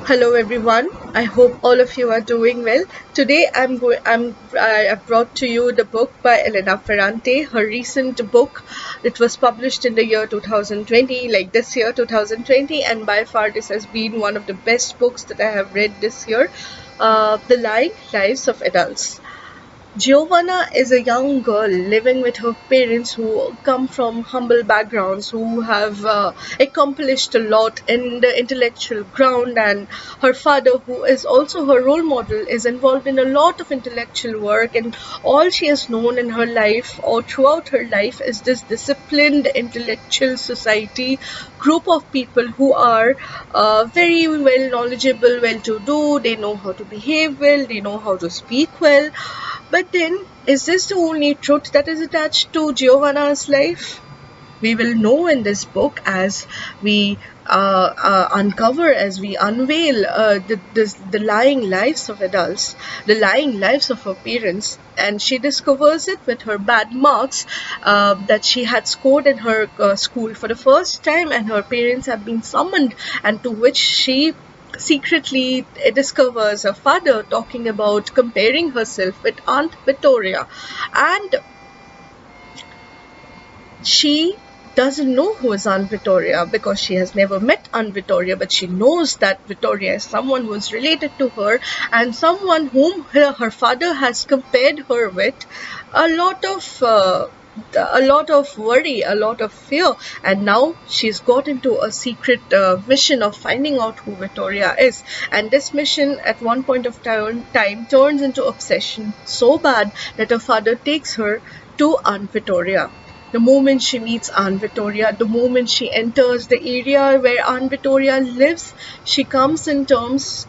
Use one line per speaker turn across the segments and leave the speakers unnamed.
Hello everyone. I hope all of you are doing well. Today I have brought to you the book by Elena Ferrante, her recent book. It was published in the year 2020, like this year 2020, and by far this has been one of the best books that I have read this year. The Lying Lives of Adults. Giovanna is a young girl living with her parents who come from humble backgrounds, who have accomplished a lot in the intellectual ground, and her father, who is also her role model, is involved in a lot of intellectual work, and all she has known in her life or throughout her life is this disciplined intellectual society group of people who are very well knowledgeable, well to do, they know how to behave well, they know how to speak well. But then, is this the only truth that is attached to Giovanna's life? We will know in this book as we uncover, as we unveil the lying lives of adults, the lying lives of her parents, and she discovers it with her bad marks that she had scored in her school for the first time, and her parents have been summoned, and to which she secretly discovers her father talking about comparing herself with Aunt Victoria, and she doesn't know who is Aunt Victoria because she has never met Aunt Victoria, but she knows that Victoria is someone who is related to her and someone whom her father has compared her with. A lot of worry, a lot of fear, and now she's got into a secret mission of finding out who Victoria is. And this mission at one point of time turns into obsession so bad that her father takes her to Aunt Victoria. The moment she meets Aunt Victoria, the moment she enters the area where Aunt Victoria lives, she comes to terms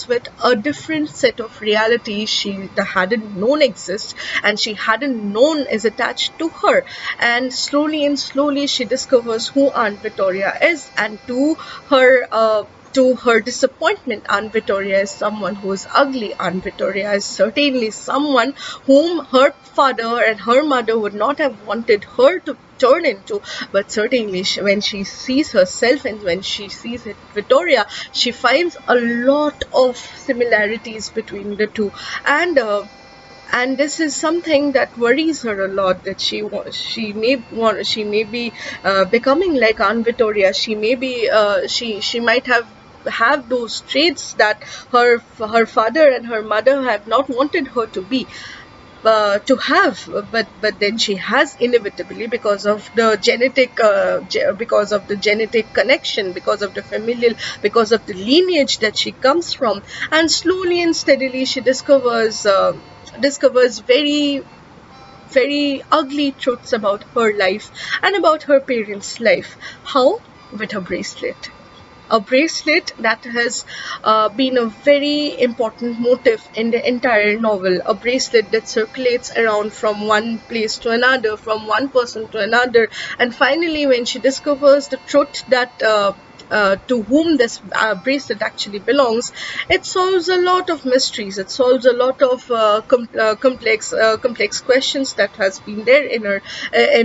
with a different set of realities she hadn't known exist, and she hadn't known is attached to her. And slowly she discovers who Aunt Victoria is, and to her disappointment, Aunt Victoria is someone who is ugly. Aunt Victoria is certainly someone whom her father and her mother would not have wanted her to turn into, but certainly when she sees herself and when she sees Victoria, she finds a lot of similarities between the two, and this is something that worries her a lot, that she may be becoming like Aunt Victoria. She may be she might have those traits that her father and her mother have not wanted her to be to have, but then she has inevitably, because of the genetic connection, because of the familial, because of the lineage that she comes from. And slowly and steadily she discovers very very ugly truths about her life and about her parents' life. How? With a bracelet. A bracelet that has been a very important motif in the entire novel. A bracelet that circulates around from one place to another, from one person to another, and finally when she discovers the truth that to whom this bracelet actually belongs, it solves a lot of mysteries. It solves a lot of complex questions that has been there in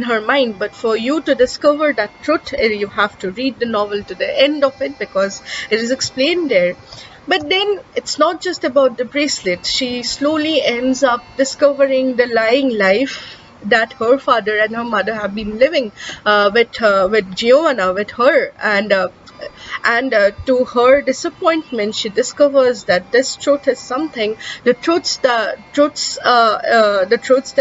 her mind. But for you to discover that truth, you have to read the novel to the end of it, because it is explained there. But then it's not just about the bracelet. She slowly ends up discovering the lying life that her father and her mother have been living with Giovanna, with her, and to her disappointment, she discovers that this truth is something. The truths that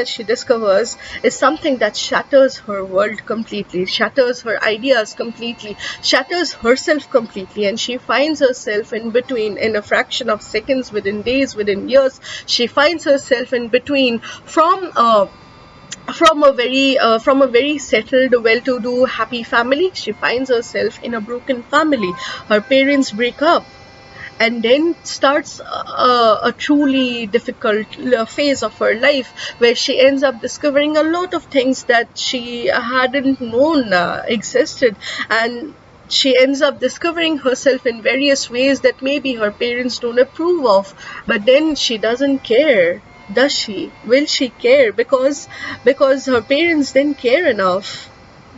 she discovers is something that shatters her world completely, shatters her ideas completely, shatters herself completely, and she finds herself in between, in a fraction of seconds, within days, within years. She finds herself in between from a very settled, well-to-do, happy family. She finds herself in a broken family. Her parents break up, and then starts a truly difficult phase of her life, where she ends up discovering a lot of things that she hadn't known existed, and she ends up discovering herself in various ways that maybe her parents don't approve of. But then she doesn't care. Does she? Will she care? Because her parents didn't care enough.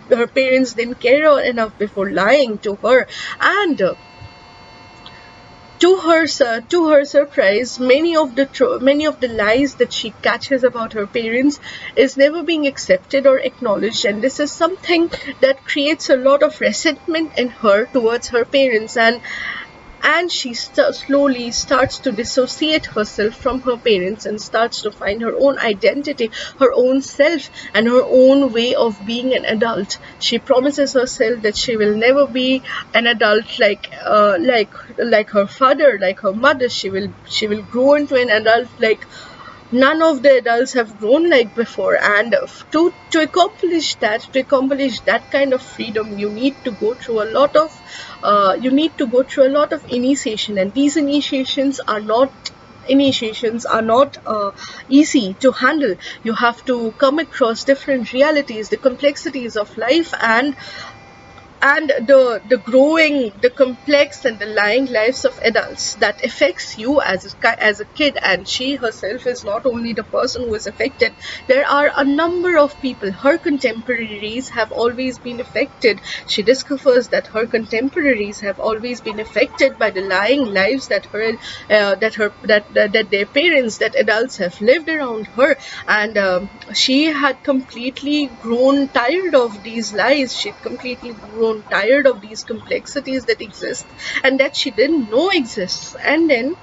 Her parents didn't care enough before lying to her. And To her surprise, many of the lies that she catches about her parents is never being accepted or acknowledged, and this is something that creates a lot of resentment in her towards her parents, and she slowly starts to dissociate herself from her parents and starts to find her own identity, her own self, and her own way of being an adult. She promises herself that she will never be an adult like her father, like her mother. She will grow into an adult like none of the adults have grown like before, and to accomplish that kind of freedom, you need to go through a lot of initiation, and these initiations are not easy to handle. You have to come across different realities, the complexities of life, and the growing, the complex and the lying lives of adults that affects you as a kid. And she herself is not only the person who is affected. There are a number of people, her contemporaries, have always been affected. She discovers that her contemporaries have always been affected by the lying lives that their parents, that adults have lived around her, and she had completely grown tired of these lies. She'd completely grown tired of these complexities that exist and that she didn't know exists. And then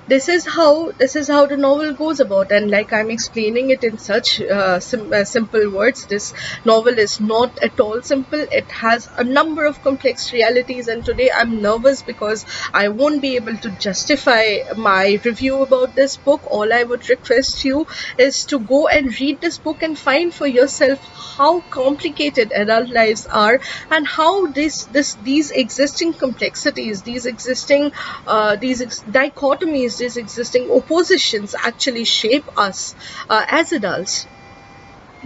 this is how the novel goes about, and like I'm explaining it in such simple words, this novel is not at all simple. It has a number of complex realities, and today I'm nervous because I won't be able to justify my review about this book. All I would request you is to go and read this book and find for yourself how complicated adult lives are, and how these existing complexities, these existing dichotomies, these existing oppositions actually shape us as adults.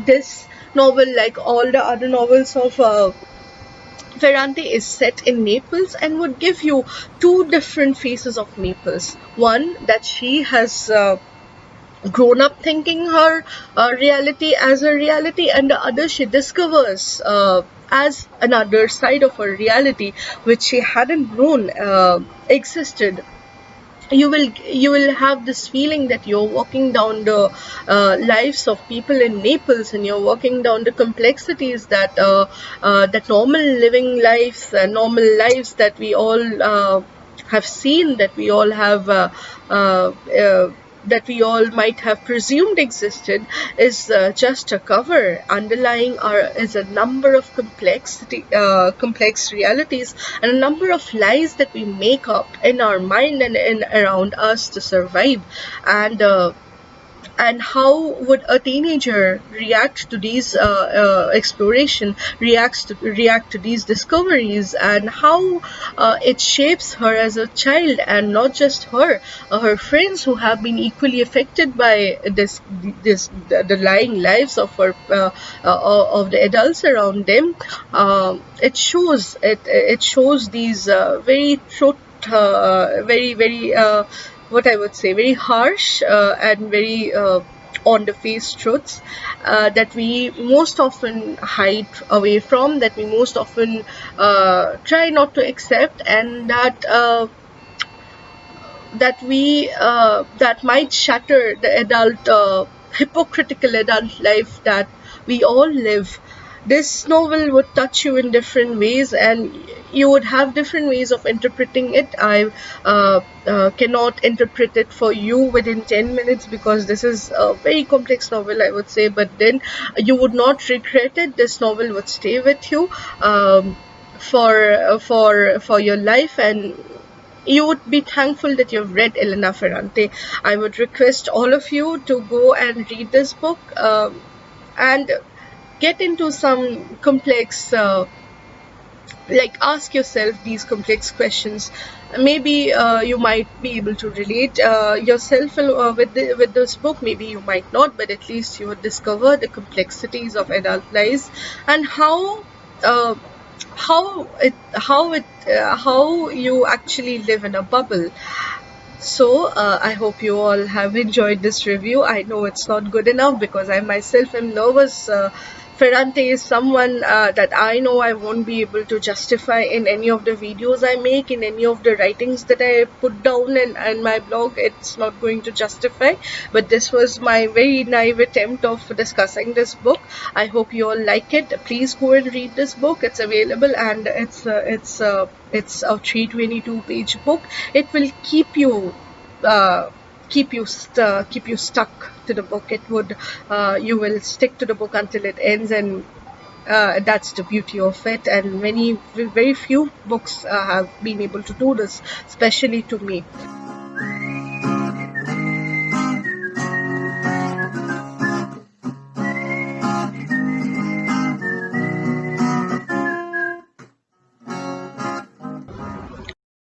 This novel, like all the other novels of Ferrante, is set in Naples and would give you two different faces of Naples. One, that she has grown up thinking her reality as a reality, and the other she discovers as another side of her reality which she hadn't known existed. You will have this feeling that you're walking down the lives of people in Naples, and you're walking down the complexities that normal lives that we all have seen, that we all have that we all might have presumed existed, is just a cover. Underlying is a number of complex realities, and a number of lies that we make up in our mind and in around us to survive. And how would a teenager react to these react to these discoveries, and how it shapes her as a child, and not just her, her friends who have been equally affected by the lying lives of of the adults around them. It shows these very truth, very what I would say, very harsh and very on the face truths that we most often hide away from, that we most often try not to accept, and that might shatter the hypocritical adult life that we all live. This novel would touch you in different ways, and you would have different ways of interpreting it. I cannot interpret it for you within 10 minutes because this is a very complex novel, I would say, but then you would not regret it. This novel would stay with you for your life, and you would be thankful that you've read Elena Ferrante. I would request all of you to go and read this book and get into some complex, ask yourself these complex questions. Maybe you might be able to relate yourself with this book. Maybe you might not, but at least you would discover the complexities of adult lives, and how you actually live in a bubble. So I hope you all have enjoyed this review. I know it's not good enough because I myself am nervous Ferrante is someone that I know I won't be able to justify in any of the videos I make, in any of the writings that I put down in my blog. It's not going to justify, but this was my very naive attempt of discussing this book. I hope you all like it. Please go and read this book. It's available, and it's a 322-page book. It will keep you keep you stuck to the book. It would you will stick to the book until it ends, and that's the beauty of it. And very few books have been able to do this, especially to me.